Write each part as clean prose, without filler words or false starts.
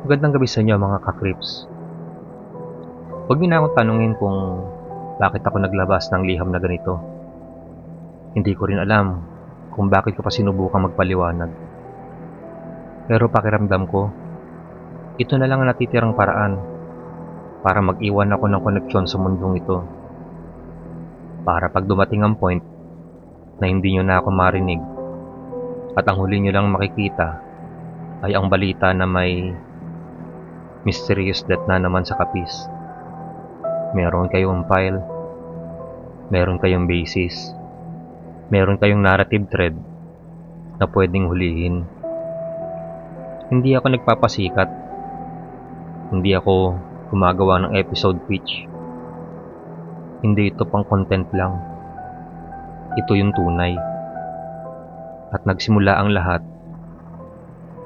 Magandang gabi sa inyo mga ka-crips. Huwag niyo na akong tanungin kung bakit ako naglabas ng liham na ganito. Hindi ko rin alam kung bakit ko pa sinubukang magpaliwanag. Pero pakiramdam ko, ito na lang ang natitirang paraan para mag-iwan ako ng koneksyon sa mundong ito. Para pag dumating ang point na hindi niyo na ako marinig at ang huli niyo lang makikita ay ang balita na may mysterious death na naman sa Capiz. Meron kayong file, meron kayong basis, meron kayong narrative thread na pwedeng hulihin. Hindi ako nagpapasikat. Hindi ako gumagawa ng episode pitch. Hindi ito pang content lang. Ito yung tunay. At nagsimula ang lahat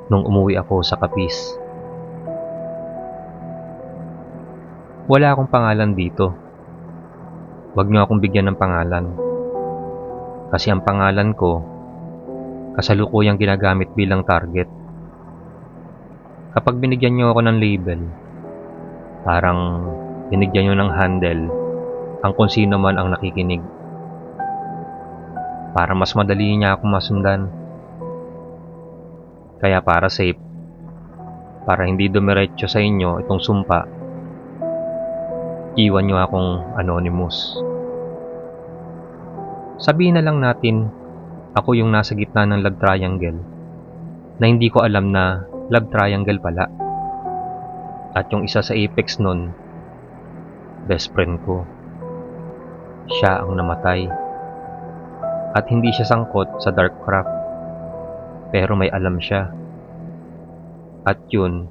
nung umuwi ako sa Capiz. Wala akong pangalan dito. Huwag niyo akong bigyan ng pangalan. Kasi ang pangalan ko, kasalukuyang ginagamit bilang target. Kapag binigyan niyo ako ng label, parang binigyan niyo ng handle ang kung sino man ang nakikinig. Para mas madali niya akong masundan. Kaya para safe, para hindi dumiretso sa inyo itong sumpa, iwan niyo akong anonymous. Sabihin na lang natin, ako yung nasa gitna ng love triangle na hindi ko alam na love triangle pala. At yung isa sa apex nun, best friend ko. Siya ang namatay. At hindi siya sangkot sa dark craft. Pero may alam siya. At yun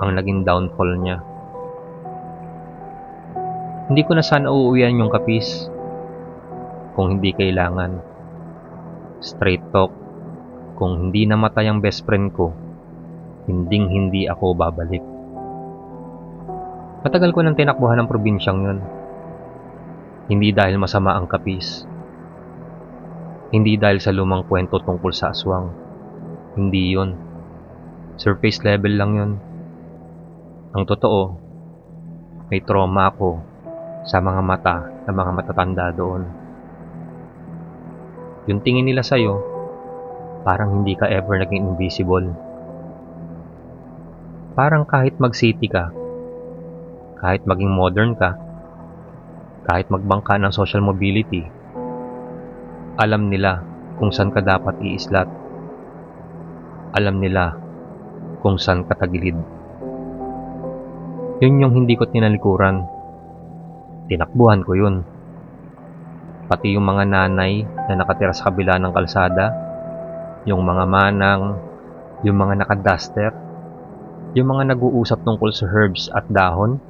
ang naging downfall niya. Hindi ko na sana uuwian yung Capiz kung hindi kailangan. Straight talk, kung hindi namatay ang best friend ko, hindi ako babalik. Matagal ko nang tinakbuhan ng probinsyang yun. Hindi dahil masama ang Capiz. Hindi dahil sa lumang kwento tungkol sa aswang. Hindi yun. Surface level lang yun. Ang totoo, may trauma ako sa mga mata ng mga matatanda doon. Yung tingin nila sa'yo, parang hindi ka ever naging invisible. Parang kahit mag-city ka, kahit maging modern ka, kahit magbangka ng social mobility, alam nila kung saan ka dapat iislat. Alam nila kung saan ka tagilid. Yun yung hindi ko tinalikuran. Tinakbuhan ko yun. Pati yung mga nanay na nakatira sa kabila ng kalsada, yung mga manang, yung mga nakaduster, yung mga nag-uusap tungkol sa herbs at dahon,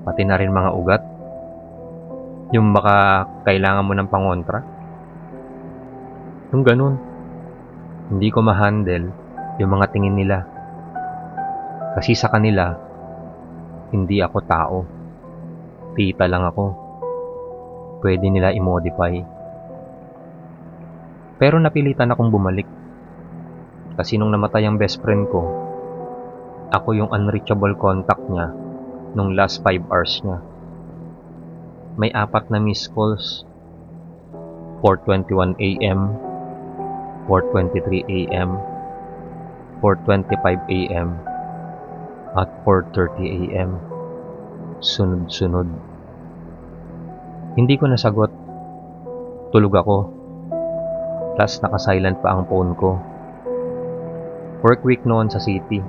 pati na rin mga ugat, yung baka kailangan mo ng pangontra. Yung ganun, hindi ko ma-handle yung mga tingin nila. Kasi sa kanila, hindi ako tao. Tita lang ako. Pwede nila i-modify. Pero napilitan akong bumalik. Kasi nung namatay ang best friend ko, ako yung unreachable contact niya nung last 5 hours niya. May 4 na missed calls. 4:21 AM, 4:23 AM, 4:25 AM, at 4:30 AM. Sunod-sunod. Hindi ko nasagot. Tulog ako. Plus naka-silent pa ang phone ko. Work week noon sa city.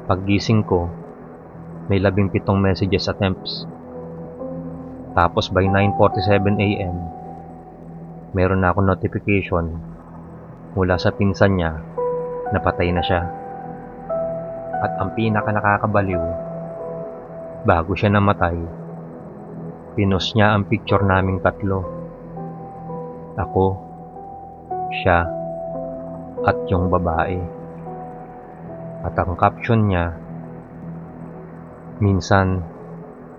Paggising ko, may 17 messages attempts. Tapos by 9:47 AM, meron na akong notification mula sa pinsan niya na patay na siya. At ang pinaka nakakabaliw, bago siya namatay, pinost niya ang picture naming tatlo. Ako, siya, at yung babae. At ang caption niya, minsan,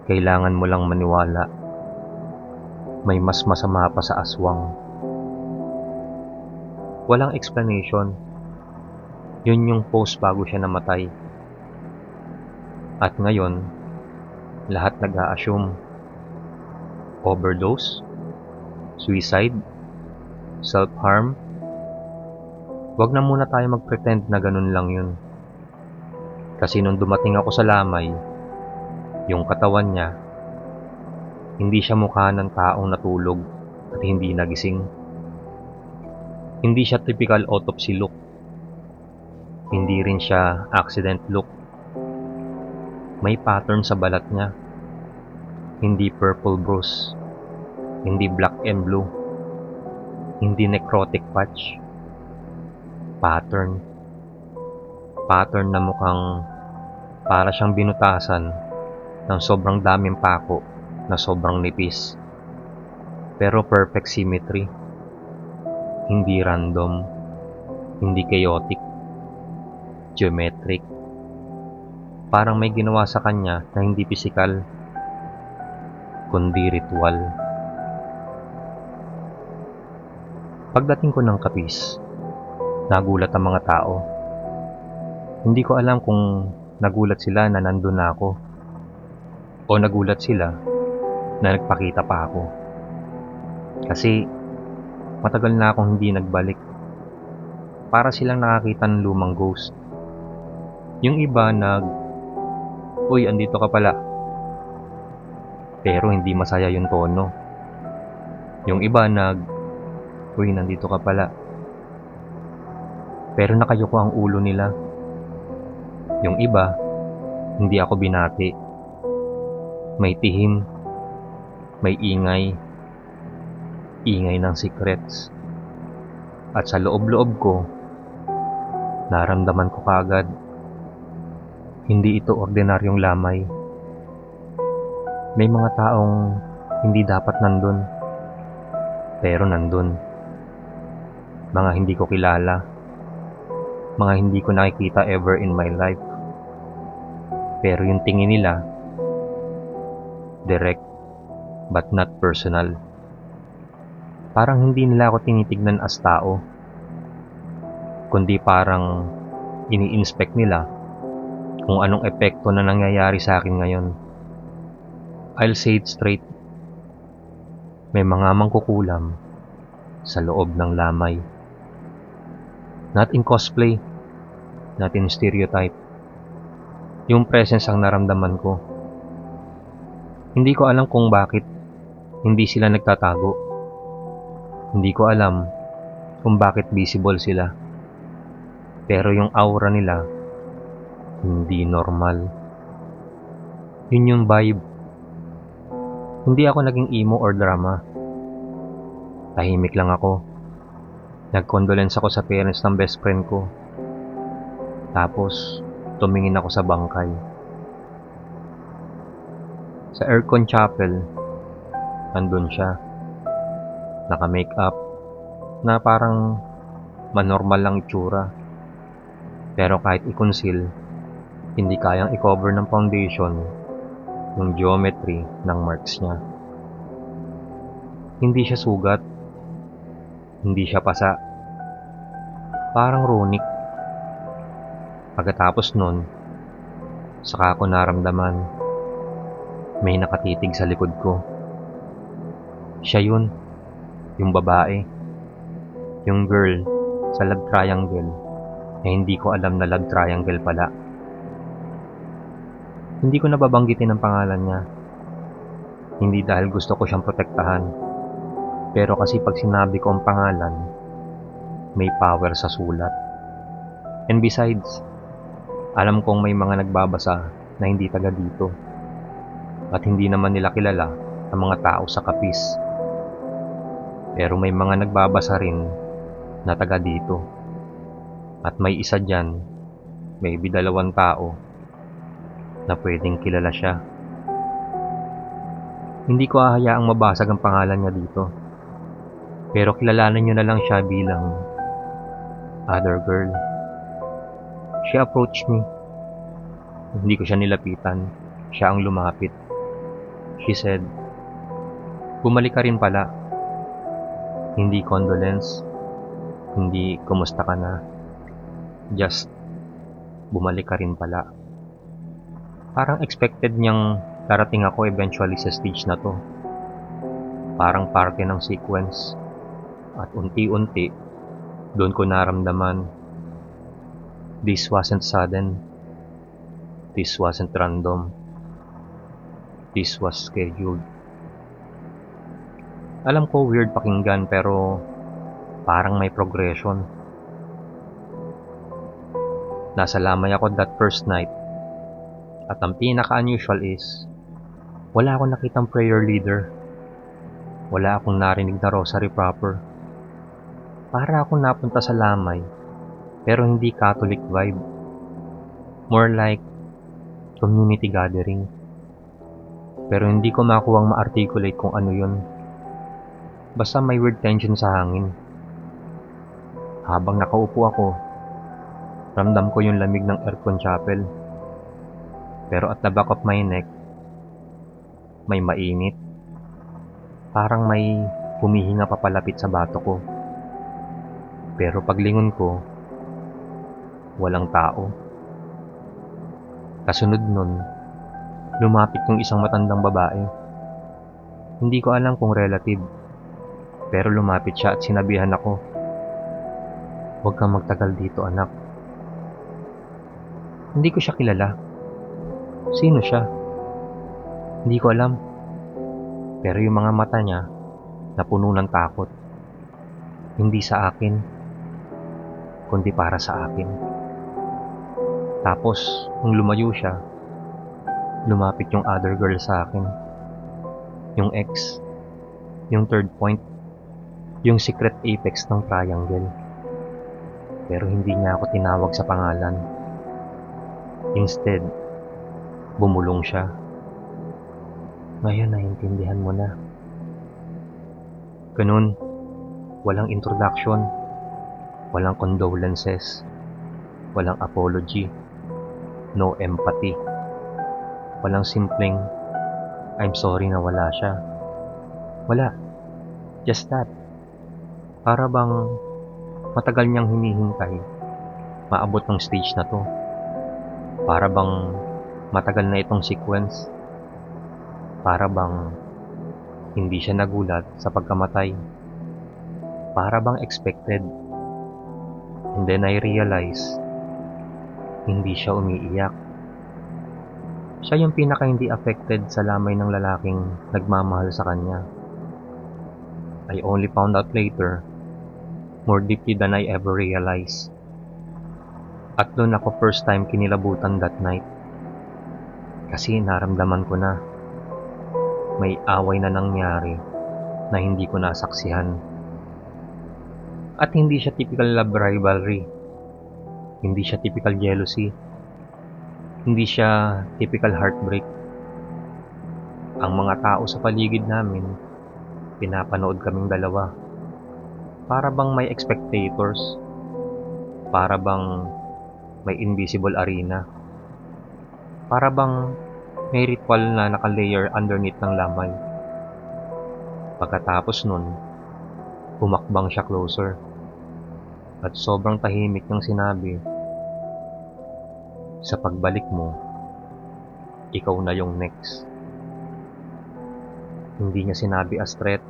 kailangan mo lang maniwala. May mas masama pa sa aswang. Walang explanation. Yun yung post bago siya namatay. At ngayon, lahat nag-a-assume. Overdose, suicide, self-harm. Wag na muna tayo mag-pretend na ganun lang yun. Kasi nung dumating ako sa lamay, yung katawan niya, hindi siya mukha ng taong natulog at hindi nagising. Hindi siya typical autopsy look. Hindi rin siya accident look. May pattern sa balat niya. Hindi purple bruise. Hindi black and blue. Hindi necrotic patch. Pattern. Pattern na mukhang para siyang binutasan ng sobrang daming pako na sobrang nipis. Pero perfect symmetry. Hindi random. Hindi chaotic. Geometric. Parang may ginawa sa kanya na hindi pisikal, kundi ritual. Pagdating ko ng kapis, nagulat ang mga tao. Hindi ko alam kung nagulat sila na nandun na ako o nagulat sila na nagpakita pa ako. Kasi matagal na akong hindi nagbalik. Para silang nakakita ng lumang ghost. Yung iba uy, andito ka pala. Pero hindi masaya yung tono. Yung iba uy, nandito ka pala. Pero nakayuko ang ulo nila. Yung iba, hindi ako binati. May tihim, may ingay, ingay ng secrets. At sa loob-loob ko, naramdaman ko kaagad, hindi ito ordinaryong lamay. May mga taong hindi dapat nandun, pero nandun. Mga hindi ko kilala, mga hindi ko nakikita ever in my life. Pero yung tingin nila, direct but not personal. Parang hindi nila ako tinitignan as tao, kundi parang ini-inspect nila kung anong epekto na nangyayari sa akin ngayon. I'll say it straight. May mga mangkukulam sa loob ng lamay. Not in cosplay, not in stereotype. Yung presence ang naramdaman ko. Hindi ko alam kung bakit hindi sila nagtatago. Hindi ko alam kung bakit visible sila. Pero yung aura nila, hindi normal. Yun yung vibe. Hindi ako naging emo or drama. Tahimik lang ako. Nag-condolence ako sa parents ng best friend ko. Tapos, tumingin ako sa bangkay. Sa Aircon Chapel, nandun siya. Naka-makeup, na parang manormal lang itsura. Pero kahit i-conceal, hindi kayang i-cover ng foundation yung geometry ng marks niya. Hindi siya sugat. Hindi siya pasa. Parang runic. Pagkatapos nun, saka ko naramdaman may nakatitig sa likod ko. Siya yun. Yung babae. Yung girl sa love triangle na hindi ko alam na love triangle pala. Hindi ko nababanggitin ang pangalan niya. Hindi dahil gusto ko siyang protektahan. Pero kasi pag sinabi ko ang pangalan, may power sa sulat. And besides, alam kong may mga nagbabasa na hindi taga dito. At hindi naman nila kilala ang mga tao sa kapis. Pero may mga nagbabasa rin na taga dito. At may isa dyan, maybe 2 tao, na pwedeng kilala siya. Hindi ko hahayaang mabasag ang pangalan niya dito. Pero kilalanin niyo na lang siya bilang other girl. She approached me. Hindi ko siya nilapitan. Siya ang lumapit. She said, "Bumalik ka rin pala." Hindi condolence. Hindi kumusta ka na. Just, bumalik ka rin pala. Parang expected niyang darating ako eventually sa stage na to. Parang parte ng sequence. At unti-unti, doon ko naramdaman, this wasn't sudden. This wasn't random. This was scheduled. Alam ko weird pakinggan pero parang may progression. Nasa lamay ako that first night. At ang pinaka-unusual is, wala akong nakitang prayer leader. Wala akong narinig na rosary proper. Para akong napunta sa lamay, pero hindi Catholic vibe. More like community gathering. Pero hindi ko makuwang ma-articulate kung ano yun. Basta may weird tension sa hangin. Habang nakaupo ako, ramdam ko yung lamig ng aircon chapel. Pero at the back of my neck, may mainit. Parang may humihinga papalapit sa bato ko. Pero paglingon ko, walang tao. Kasunod nun, lumapit yung isang matandang babae. Hindi ko alam kung relative, pero lumapit siya at sinabihan ako, "Huwag kang magtagal dito, anak." Hindi ko siya kilala. Sino siya? Hindi ko alam. Pero yung mga mata niya, napuno ng takot. Hindi sa akin, kundi para sa akin. Tapos, nung lumayo siya, lumapit yung other girl sa akin. Yung ex, yung third point, yung secret apex ng triangle. Pero hindi niya ako tinawag sa pangalan. Instead, bumulong siya. Ngayon naiintindihan mo na. Ganun, walang introduction, walang condolences, walang apology, no empathy. Walang simpleng, I'm sorry na wala siya. Wala. Just that. Para bang matagal niyang hinihintay maabot ng stage na to. Para bang matagal na itong sequence. Para bang hindi siya nagulat sa pagkamatay. Para bang expected. And then I realize, hindi siya umiiyak. Siya yung pinaka hindi affected sa lamay ng lalaking nagmamahal sa kanya. I only found out later, more deeply than I ever realized. At doon ako first time kinilabutan that night. Kasi naramdaman ko na may away na nangyari na hindi ko nasaksihan. At hindi siya typical love rivalry. Hindi siya typical jealousy. Hindi siya typical heartbreak. Ang mga tao sa paligid namin, pinapanood kaming dalawa. Para bang may spectators. Para bang may invisible arena. Para bang may ritual na nakalayer underneath ng lamay. Pagkatapos nun, humakbang siya closer. At sobrang tahimik niyang sinabi, sa pagbalik mo, ikaw na yung next. Hindi niya sinabi as threat.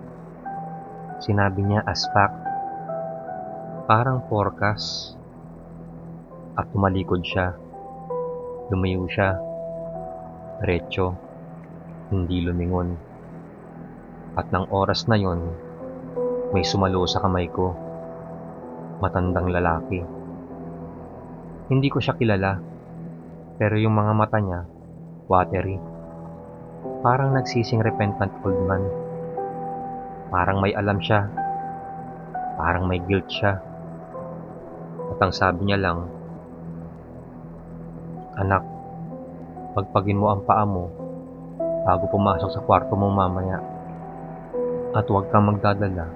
Sinabi niya as fact. Parang forecast. At tumalikod siya. Lumayo siya. Diretso. Hindi lumingon. At ng oras na yon, may sumalo sa kamay ko. Matandang lalaki. Hindi ko siya kilala. Pero yung mga mata niya, watery. Parang nagsising repentant old man. Parang may alam siya. Parang may guilt siya. At ang sabi niya lang, "Anak, pagpagin mo ang paa mo bago pumasok sa kwarto mo mamaya. At huwag kang magdadala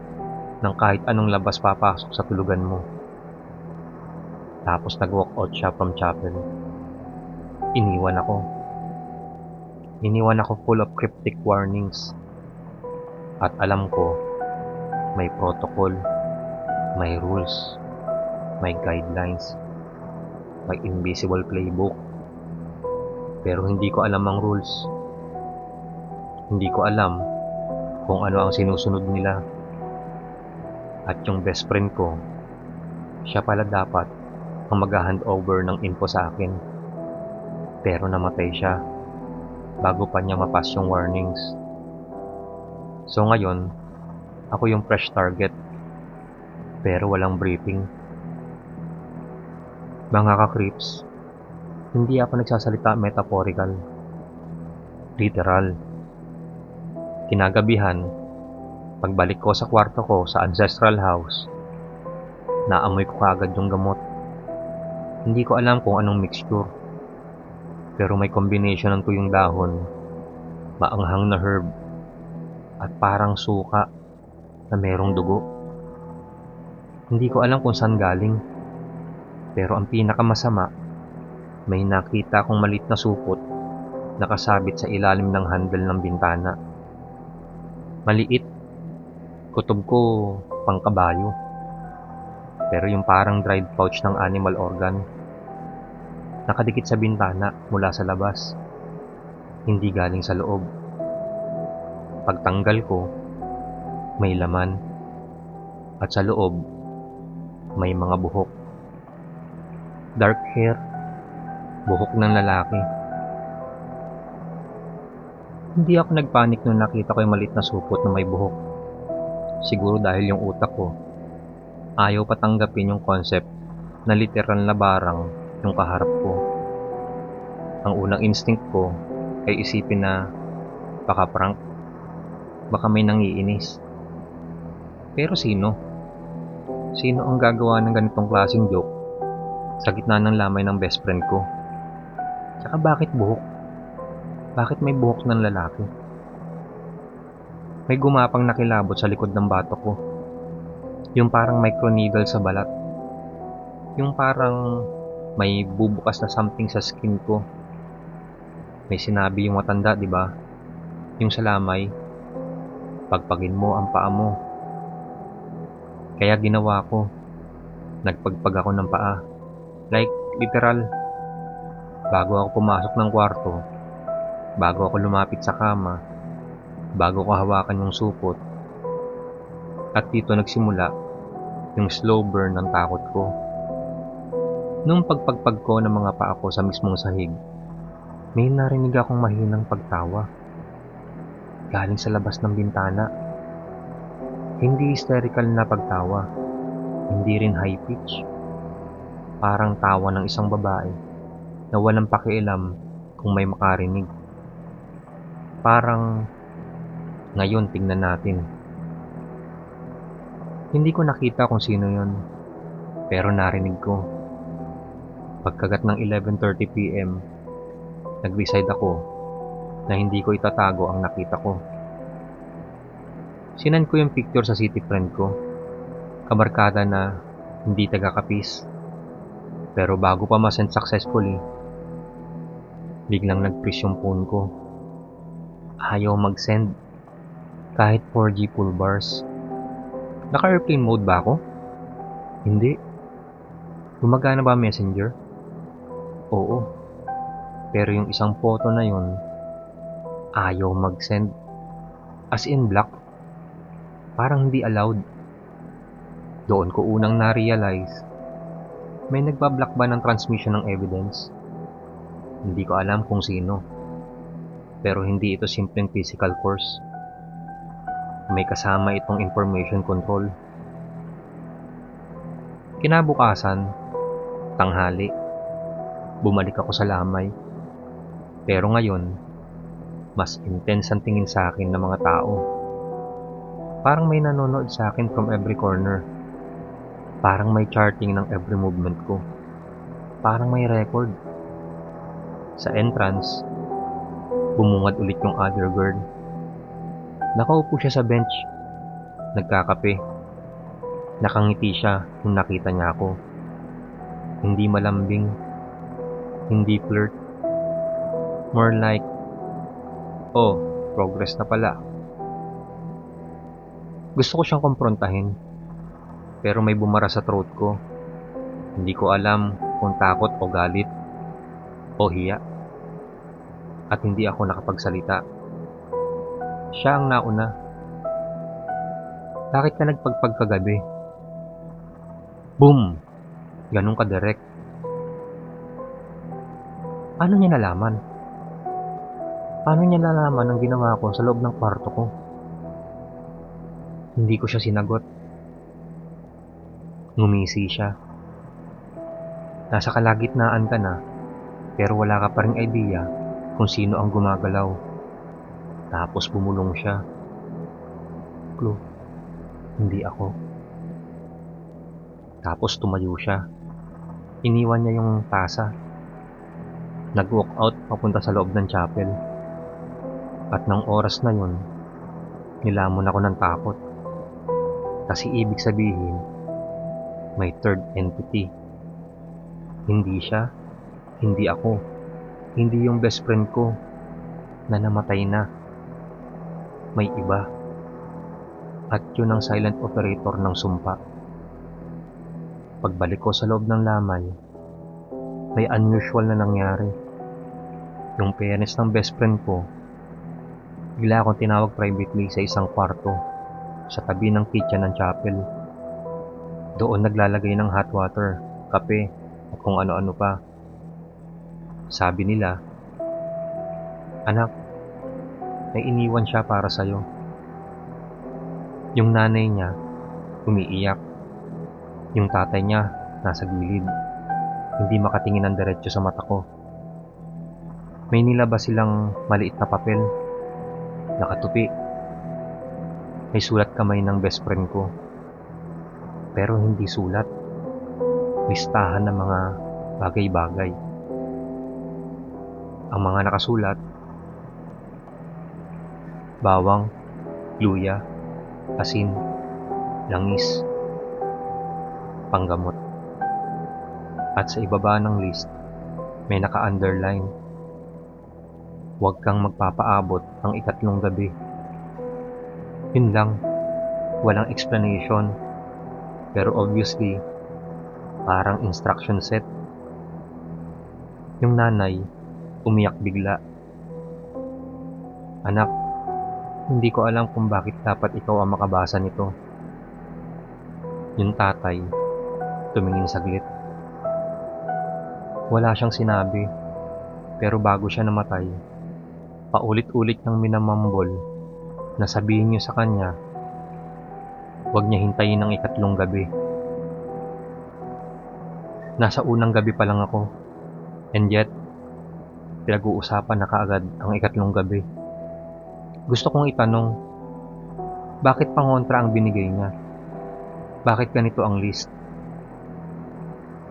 ng kahit anong labas papasok sa tulugan mo." Tapos nag-walk out siya from chapel. Iniwan ako. Iniwan ako full of cryptic warnings. At alam ko, may protocol, may rules, may guidelines, may invisible playbook. Pero hindi ko alam ang rules. Hindi ko alam kung ano ang sinusunod nila. At yung best friend ko, siya pala dapat ang mag-hand over ng info sa akin. Pero namatay siya bago pa niya mapas yung warnings. So ngayon, ako yung fresh target. Pero walang briefing. Mga ka-creeps, hindi ako nagsasalita metaphorical. Literal. Kinagabihan, pagbalik ko sa kwarto ko sa ancestral house, naamoy ko kaagad yung gamot. Hindi ko alam kung anong mixture. Pero may combination ng tuyong dahon, maanghang na herb, at parang suka na merong dugo. Hindi ko alam kung saan galing. Pero ang pinakamasama, may nakita akong maliit na supot nakasabit sa ilalim ng handle ng bintana. Maliit. Kutob ko pang kabayo. Pero yung parang dried pouch ng animal organ. Nakadikit sa bintana mula sa labas. Hindi galing sa loob. Pagtanggal ko, may laman. At sa loob, may mga buhok. Dark hair. Buhok ng lalaki. Hindi ako nagpanik nung nakita ko yung maliit na supot na may buhok. Siguro dahil yung utak ko ayaw patanggapin yung concept na literal na barang yung kaharap ko. Ang unang instinct ko ay isipin na baka prank, baka may nangiinis. Pero sino? Sino ang gagawa ng ganitong klaseng joke sa gitna ng lamay ng best friend ko? Tsaka bakit buhok? Bakit may buhok ng lalaki? May gumapang nakilabot sa likod ng batok ko. Yung parang microneedle sa balat. Yung parang may bubukas na something sa skin ko. May sinabi yung matanda, di ba? Yung sa lamay, pagpagin mo ang paa mo. Kaya ginawa ko. Nagpagpag ako ng paa. Like, literal. Bago ako pumasok ng kwarto, bago ako lumapit sa kama, bago ko hawakan yung supot. At dito nagsimula yung slow burn ng takot ko. Nung pagpagpag ko ng mga paa ko sa mismong sahig, may narinig akong mahinang pagtawa. Galing sa labas ng bintana. Hindi hysterical na pagtawa. Hindi rin high pitch. Parang tawa ng isang babae na walang pakialam kung may makarinig. Parang, ngayon tingnan natin. Hindi ko nakita kung sino yon, pero narinig ko. Pagkagat ng 11:30 PM, nag-decide ako na hindi ko itatago ang nakita ko. Sinend ko yung picture sa city friend ko, kabarkada na hindi taga-Capiz. Pero bago pa masend successfully, biglang nag-freeze yung phone ko. Ayaw mag-send. Kahit 4G full bars. Naka-airplane mode ba ako? Hindi. Gumagana ba messenger? Oo. Pero yung isang photo na yun, ayaw mag-send. As in block. Parang hindi allowed. Doon ko unang na-realize, may nagbablock ba ng transmission ng evidence? Hindi ko alam kung sino. Pero hindi ito simpleng physical course. May kasama itong information control. Kinabukasan, tanghali, bumalik ako sa lamay. Pero ngayon, mas intense ang tingin sa akin ng mga tao. Parang may nanonood sa akin from every corner. Parang may charting ng every movement ko. Parang may record. Sa entrance, bumungad ulit yung other girl. Nakaupo siya sa bench. Nagkakape. Nakangiti siya nung nakita niya ako. Hindi malambing. Hindi flirt. More like, oh, progress na pala. Gusto ko siyang kumprontahin. Pero may bumara sa throat ko. Hindi ko alam kung takot o galit o hiya. at hindi ako nakapagsalita. Siya ang nauna. Bakit ka nagpagpag kagabi? Boom! Ganun ka direct. Paano niya nalaman? Paano niya nalaman ang ginawa ko sa loob ng kwarto ko? Hindi ko siya sinagot. Ngumisi siya. Nasa kalagitnaan ka na, pero wala ka pa ring idea kung sino ang gumagalaw. Tapos bumulong siya. Clue, hindi ako. Tapos tumayo siya. Iniwan niya yung tasa. Nag-walk out papunta sa loob ng chapel. At ng oras na yun, nilamon ako ng takot. Kasi ibig sabihin, may third entity. Hindi siya, hindi ako, hindi yung best friend ko na namatay na. May iba. At yun ang silent operator ng sumpa. Pagbalik ko sa loob ng lamay, may unusual na nangyari. Yung parents ng best friend ko, bigla akong tinawag privately sa isang kwarto sa tabi ng kitchen ng chapel. Doon naglalagay ng hot water, kape, at kung ano-ano pa. Sabi nila, "Anak, may iniwan siya para sa'yo." Yung nanay niya, umiiyak. Yung tatay niya, nasa gilid. Hindi makatingin ng diretso sa mata ko. May nilabas silang maliit na papel. Nakatupi. May sulat kamay ng best friend ko. Pero hindi sulat. Listahan ng mga bagay-bagay. Ang mga nakasulat, bawang, luya, asin, langis, panggamot. At sa ibaba ng list, may naka-underline, huwag kang magpapaabot ng 3 gabi. Yun lang, walang explanation, pero obviously, parang instruction set. Yung nanay, umiyak bigla. "Anak, hindi ko alam kung bakit dapat ikaw ang makabasa nito." Yung tatay, tumingin saglit. Wala siyang sinabi, pero bago siya namatay, paulit-ulit niyang minamambol na sabihin niyo sa kanya, huwag niya hintayin ang 3 gabi. Nasa unang gabi pa lang ako, and yet, pinag-uusapan na kaagad ang 3 gabi. Gusto kong itanong, bakit pangontra ang binigay niya? Bakit ganito ang list?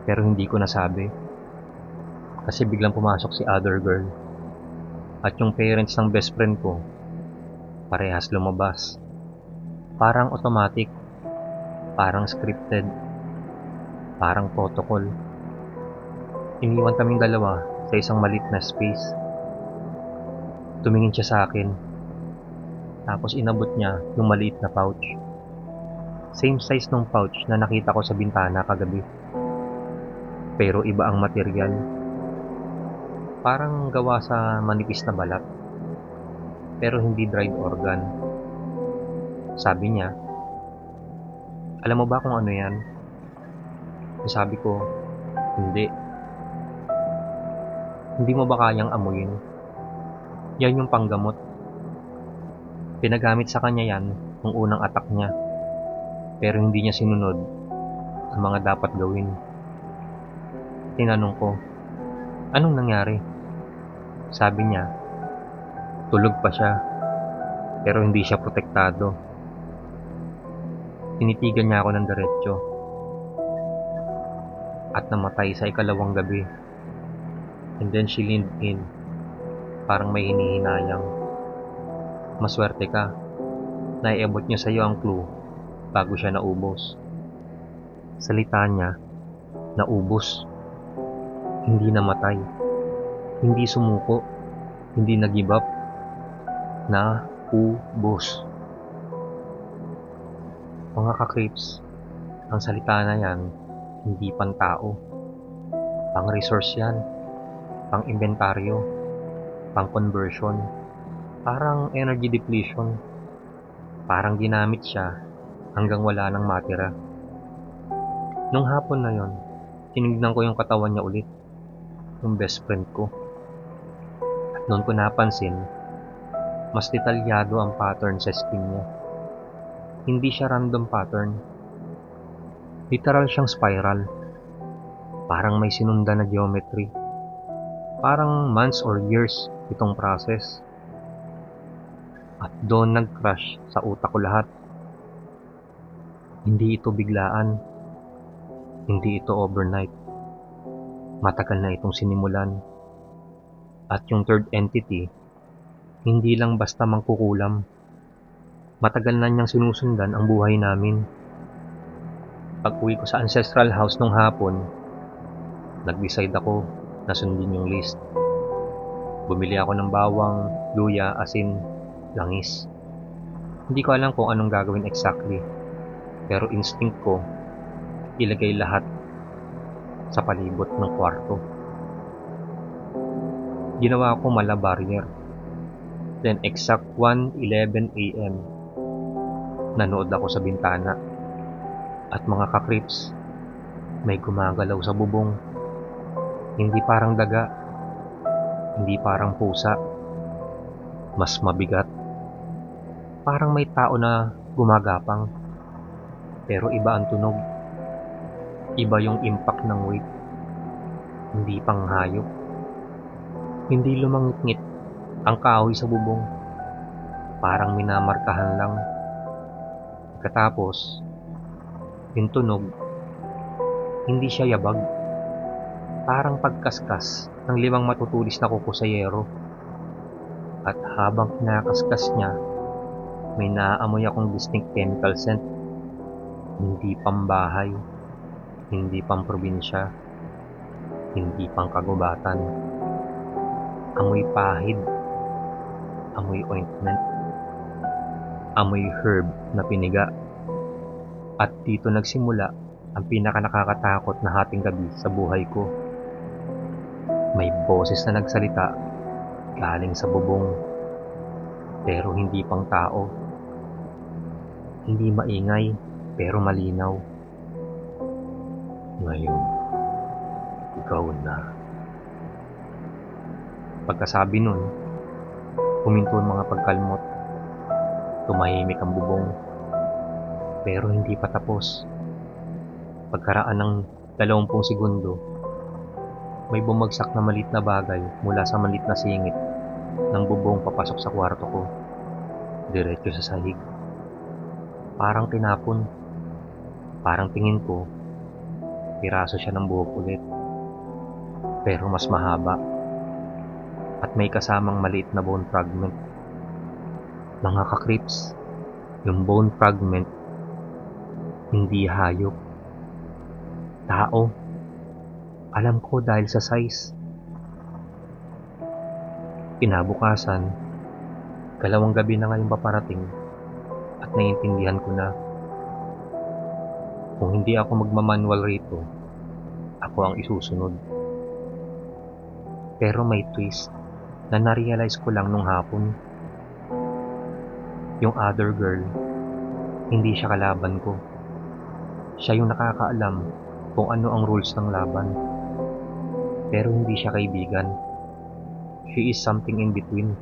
Pero hindi ko nasabi. Kasi biglang pumasok si other girl. At yung parents ng best friend ko, parehas lumabas. Parang automatic, parang scripted, parang protocol. Iniwan kaming dalawa sa isang maliit na space. Tumingin siya sa akin. Tapos inabot niya yung maliit na pouch. Same size ng pouch na nakita ko sa bintana kagabi. Pero iba ang material. Parang gawa sa manipis na balat. Pero hindi dried organ. Sabi niya, "Alam mo ba kung ano yan?" Sabi ko, "Hindi." "Hindi mo ba kayang amuyin? Yan yung panggamot. Pinagamit sa kanya yan nung unang attack niya. Pero hindi niya sinunod ang mga dapat gawin." Tinanong ko, "Anong nangyari?" Sabi niya, tulog pa siya, pero hindi siya protektado. Tinitigan niya ako ng diretsyo. At namatay sa 2 gabi. And then she leaned in, parang may hinihinayang. "Maswerte ka, naiabot niya sa'yo ang clue bago siya naubos." Salita niya, naubos. Hindi namatay. Hindi sumuko. Hindi nag-give up. Naubos. Mga ka-creeps, ang salita na yan, hindi pang tao. Pang resource yan. Pang inventaryo. pang conversion, parang energy depletion, parang ginamit siya hanggang wala nang matira. Nung hapon na yon, tinignan ko yung katawan niya ulit, yung best friend ko. At noon ko napansin, mas detalyado ang pattern sa skin niya. Hindi siya random pattern. Literal siyang spiral. Parang may sinundan na geometry. Parang months or years itong process. At doon nag-crash sa utak ko lahat. Hindi ito biglaan. Hindi ito overnight. Matagal na itong sinimulan. At yung third entity, hindi lang basta mangkukulam. Matagal na niyang sinusundan ang buhay namin. Pag-uwi ko sa ancestral house nung hapon, nag-decide ako na sundin yung list. Bumili ako ng bawang, luya, asin, langis. Hindi ko alam kung anong gagawin exactly, pero instinct ko, ilagay lahat sa palibot ng kwarto. Ginawa ko mala barrier. Then exact 1:11 AM, nanood ako sa bintana. At mga kakrips, may gumagalaw sa bubong. Hindi parang daga, hindi parang pusa, mas mabigat. Parang may tao na gumagapang, pero iba ang tunog. Iba yung impact ng weight. Hindi pang hayop. Hindi lumangit-ngit ang kahoy sa bubong. Parang minamarkahan lang. Pagkatapos, yung tunog, hindi siya yabag. Parang pagkaskas ng 5 matutulis na kuko sa yero. At habang kinakaskas niya, may naaamoy akong distinct chemical scent. Hindi pambahay, hindi pang probinsya, hindi pang kagubatan. Amoy pahid, amoy ointment, amoy herb na piniga. At dito nagsimula ang pinaka nakakatakot na hating gabi sa buhay ko. May boses na nagsalita galing sa bubong, pero hindi pang tao. Hindi maingay, pero malinaw. Ngayon, ikaw na. Pagkasabi nun, huminto ang mga pagkalmot. Tumahimik ang bubong, pero hindi pa tapos. Pagkaraan ng 20 segundo, may bumagsak na maliit na bagay mula sa maliit na singit ng bubong papasok sa kwarto ko. Diretso sa sahig. Parang tinapon. Parang tingin ko, piraso siya ng buhok ulit. Pero mas mahaba. At may kasamang maliit na bone fragment. Mga kakrips, yung bone fragment, hindi hayop. Tao. Alam ko dahil sa size. Kinabukasan, 2 gabi na ngayong paparating at naiintindihan ko na kung hindi ako magmamanual rito, ako ang isusunod. Pero may twist na na-realize ko lang nung hapon. Yung other girl, hindi siya kalaban ko. Siya yung nakakaalam kung ano ang rules ng laban. Pero hindi siya kaibigan. She is something in between.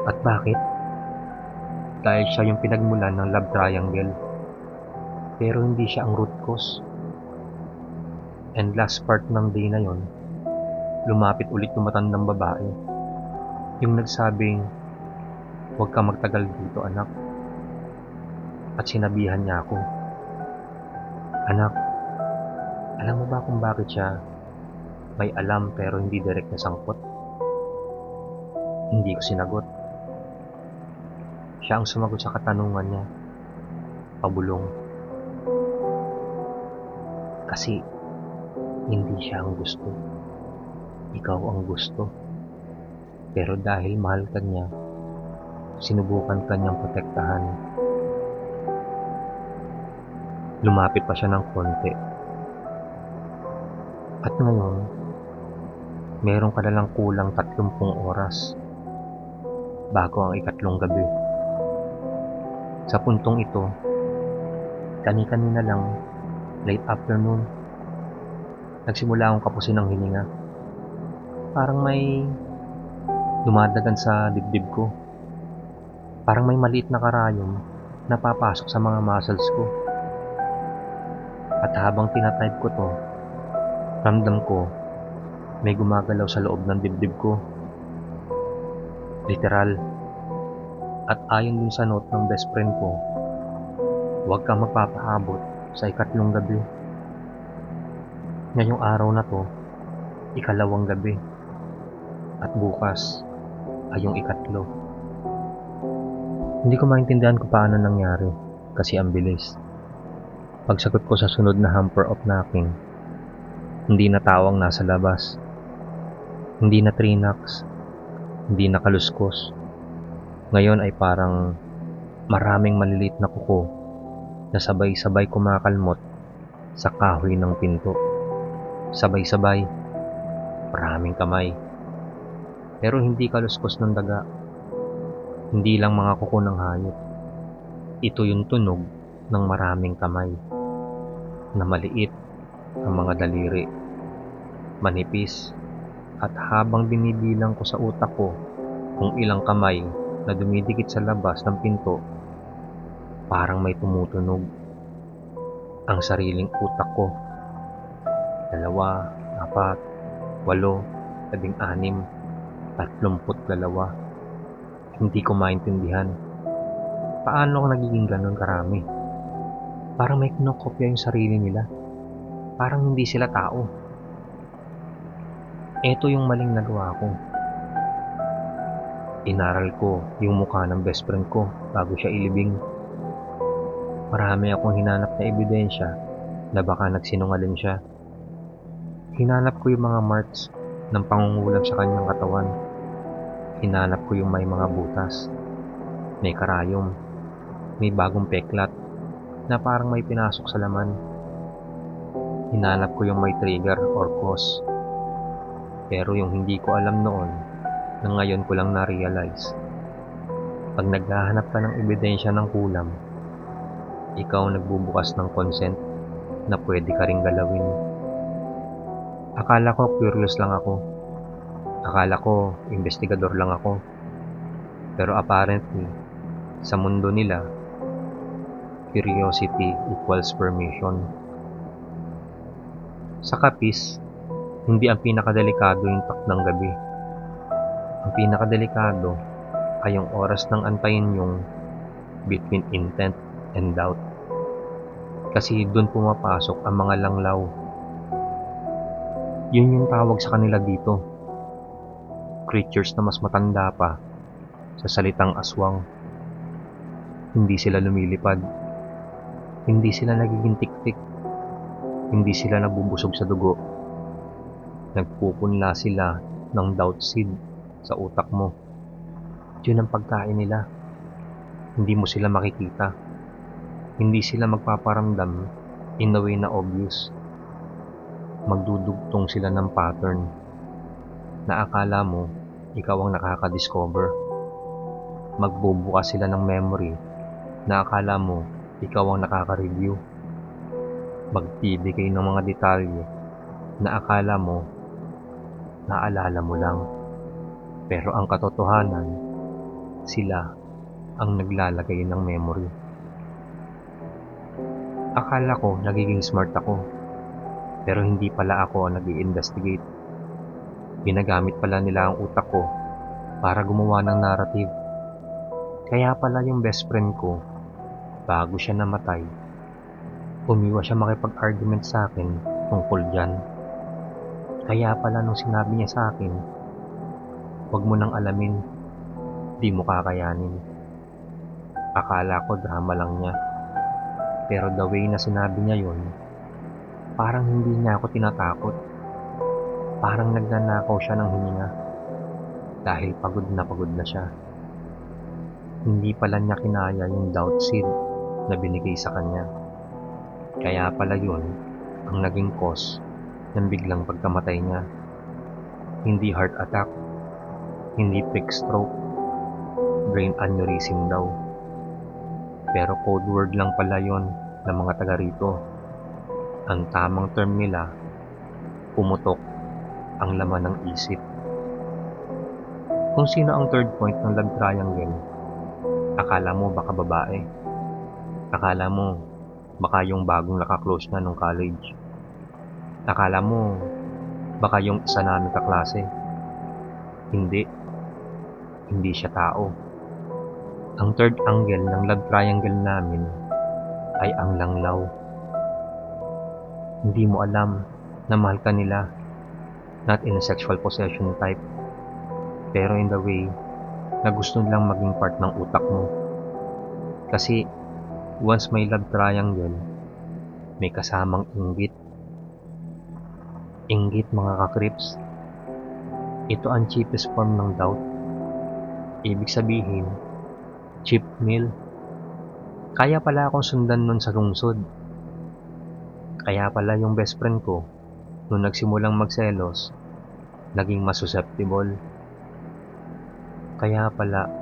At bakit? Dahil siya yung pinagmulan ng love triangle. Pero hindi siya ang root cause. And last part ng day na yon, lumapit ulit yung matandang babae. Yung nagsabing, huwag ka magtagal dito anak. At sinabihan niya ako, anak, alam mo ba kung bakit siya may alam pero hindi direct na sangkot? Hindi ko sinagot. Siya ang sumagot sa katanungan niya. Pabulong. Kasi hindi siya ang gusto. Ikaw ang gusto. Pero dahil mahal ka niya, sinubukan ka niyang protektahan. Lumapit pa siya ng konti. At ngayon, Meron ka na lang kulang 30 oras bago ang ikatlong gabi. Sa puntong ito, kani-kanina lang, late afternoon, nagsimula akong kapusin ng hininga. Parang may dumadagan sa dibdib ko. Parang may maliit na karayom na papasok sa mga muscles ko. At habang tinatype ko to, ramdam ko may gumagalaw sa loob ng dibdib ko. Literal. At ayon dun sa note ng best friend ko, huwag kang magpapaabot sa ikatlong gabi. Ngayong araw na to, ikalawang gabi. At bukas ay yung ikatlo. Hindi ko maintindihan kung paano nangyari kasi ang bilis. Pagsagot ko sa sunod na hamper of knocking, hindi na tawang nasa labas. Hindi na 3 knocks, hindi na kaluskos. Ngayon ay parang maraming maliliit na kuko na sabay-sabay kumakalmot sa kahoy ng pinto. Sabay-sabay, maraming kamay. Pero hindi kaluskos ng daga. Hindi lang mga kuko ng hayop. Ito yung tunog ng maraming kamay na maliit ang mga daliri, manipis, at habang binibilang ko sa utak ko kung ilang kamay na dumidikit sa labas ng pinto, parang may tumutunog ang sariling utak ko. 2, 4, 8, 16, 32. Hindi ko maintindihan paano ako nagiging ganun karami. Parang may kinokopya yung sarili nila. Parang hindi sila tao. Ito yung maling nagawa ko. Inaral ko yung mukha ng best friend ko bago siya ilibing. Marami akong hinanap na ebidensya na baka nagsinungaling siya. Hinanap ko yung mga marks ng pangungulam sa kanyang katawan. Hinanap ko yung may mga butas, may karayom, may bagong peklat na parang may pinasok sa laman. Hinanap ko yung may trigger or cause. Pero yung hindi ko alam noon, na ngayon ko lang na-realize. Pag naghahanap ka ng ebidensya ng kulam, ikaw nagbubukas ng consent na pwede ka ring galawin. Akala ko curious lang ako. Akala ko investigador lang ako. Pero apparently, sa mundo nila, curiosity equals permission. Sa kapis, hindi ang pinakadelikado yung takdang gabi. Ang pinakadelikado ay yung oras ng antayin yung between intent and doubt. Kasi doon pumapasok ang mga langlaw. Yun yung tawag sa kanila dito. Creatures na mas matanda pa sa salitang aswang. Hindi sila lumilipad. Hindi sila nagiging tik-tik. Hindi sila nabubusog sa dugo. Nagpupunla sila ng doubt seed sa utak mo. Yun ang pagkain nila. Hindi mo sila makikita. Hindi sila magpaparamdam in a way na obvious. Magdudugtong sila ng pattern na akala mo ikaw ang nakaka-discover. Magbubukas sila ng memory na akala mo ikaw ang nakaka-review. Magbibigay ng mga detalye na akala mo naalala mo lang. Pero ang katotohanan, sila ang naglalagay ng memory. Akala ko nagiging smart ako, pero hindi pala ako ang nag-i-investigate. Ginagamit pala nila ang utak ko para gumawa ng narrative. Kaya pala yung best friend ko, bago siya namatay, umiwas siya makipag-argument sa akin tungkol dyan. Kaya pala nung sinabi niya sa akin, huwag mo nang alamin, di mo kakayanin. Akala ko drama lang niya. Pero the way na sinabi niya yun, parang hindi niya ako tinatakot. Parang nagnanakaw siya ng hininga. Dahil pagod na siya. Hindi pala niya kinaya yung doubt seed na binigay sa kanya. Kaya pala yun ang naging cause ng biglang pagkamatay niya. Hindi heart attack, hindi quick stroke, brain aneurysm daw. Pero code word lang pala yon ng mga taga rito. Ang tamang term nila, pumutok ang laman ng isip. Kung sino ang third point ng love triangle, akala mo baka babae. Akala mo baka yung bagong nakaklose na nung college. Akala mo baka yung isa namin kaklase. Hindi, hindi siya tao. Ang third angle ng love triangle namin ay ang langlaw. Hindi mo alam na mahal ka nila, not in a sexual possession type, pero in the way na gusto nilang maging part ng utak mo. Kasi once may love triangle, may kasamang inggit. Inggit mga ka-creeps. Ito ang cheapest form ng doubt. Ibig sabihin, cheap meal. Kaya pala akong sundan nun sa lungsod. Kaya pala yung best friend ko, nung nagsimulang magselos, naging mas susceptible. Kaya pala,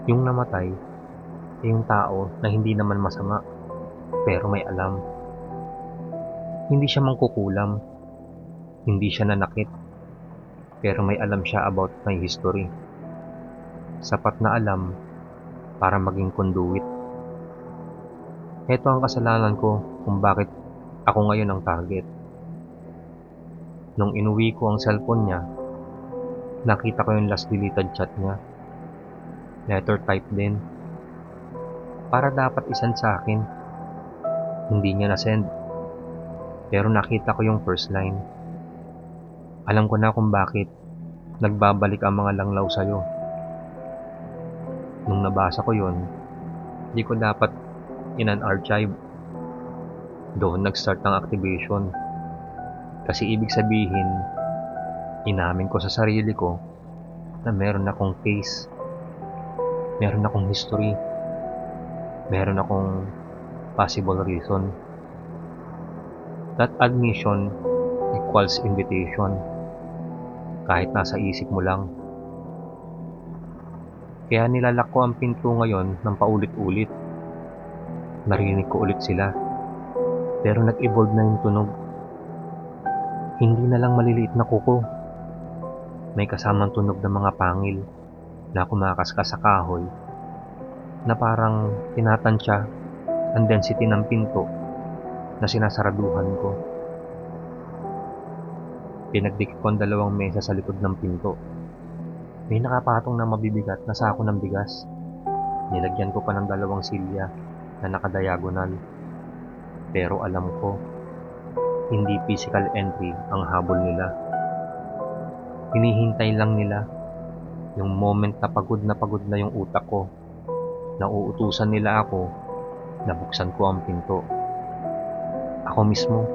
yung namatay, yung tao na hindi naman masama, pero may alam. Hindi siya mangkukulam, hindi siya nanakit, pero may alam siya about my history. Sapat na alam para maging conduit. Ito ang kasalanan ko kung bakit ako ngayon ang target. Nung inuwi ko ang cellphone niya, nakita ko yung last deleted chat niya. Letter type din. Para dapat isend sa akin. Hindi niya na-send. Pero nakita ko yung first line. Alam ko na kung bakit nagbabalik ang mga langlaw sa'yo. Nung nabasa ko yun, di ko dapat in-archive. Doon nag-start ang activation. Kasi ibig sabihin, inamin ko sa sarili ko na meron akong case, meron akong history, meron akong possible reason. That admission equals invitation, kahit nasa isip mo lang. Kaya nilalak ko ang pinto ngayon ng paulit-ulit. Narinig ko ulit sila, pero nag-evolve na yung tunog. Hindi na lang maliliit na kuko. May kasamang tunog ng mga pangil na kumakaskas sa kahoy na parang tinatansya ang density ng pinto na sinasaraduhan ko. Pinagdikit ko ang 2 mesa sa likod ng pinto. May nakapatong na mabibigat na sako ng bigas. Nilagyan ko pa ng 2 silya na nakadiagonal. Pero alam ko, hindi physical entry ang habol nila. Hinihintay lang nila yung moment na pagod na yung utak ko. Nauutusan nila ako na buksan ko ang pinto. Ako mismo.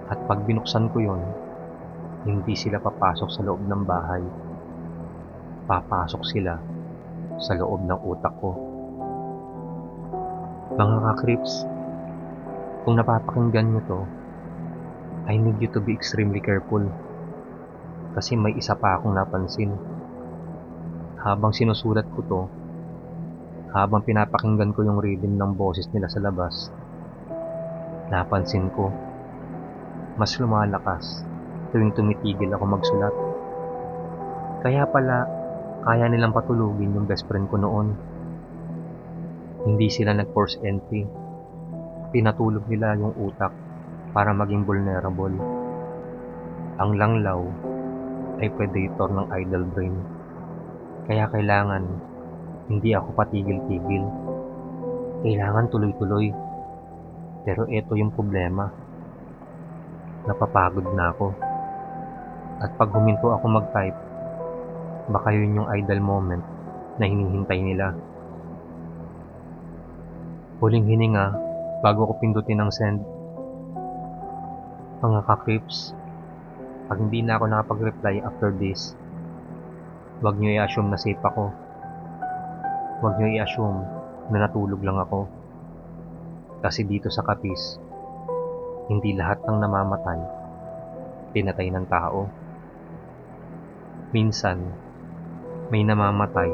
At pag binuksan ko yon, hindi sila papasok sa loob ng bahay. Papasok sila sa loob ng utak ko. Mga ka-creeps, kung napapakinggan nyo to, I need you to be extremely careful. Kasi may isa pa akong napansin. Habang sinusulat ko to, habang pinapakinggan ko yung rhythm ng boses nila sa labas, napansin ko, mas lumalakas tuwing tumitigil ako magsulat. Kaya pala, kaya nilang patulugin yung best friend ko noon. Hindi sila nag-force entry. Pinatulog nila yung utak para maging vulnerable. Ang langlaw ay predator ng idle brain. Kaya kailangan hindi ako patigil-tigil. Kailangan tuloy-tuloy. Pero ito yung problema. Napapagod na ako. At pag huminto ako mag-type, baka yun yung idle moment na hinihintay nila. Huling hininga bago ko pindutin ang send. Mga ka-creeps, pag hindi na ako nakapag-reply after this, huwag nyo i-assume na safe ako. Huwag nyo i-assume na natulog lang ako. Kasi dito sa Capiz, hindi lahat ng namamatay pinatay ng tao. Minsan, may namamatay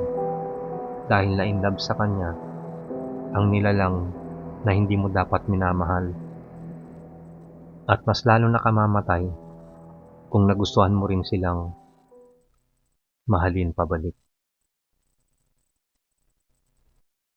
dahil na-inlove sa kanya ang nilalang na hindi mo dapat minamahal. At mas lalo nakamamatay kung nagustuhan mo rin silang mahalin pabalik.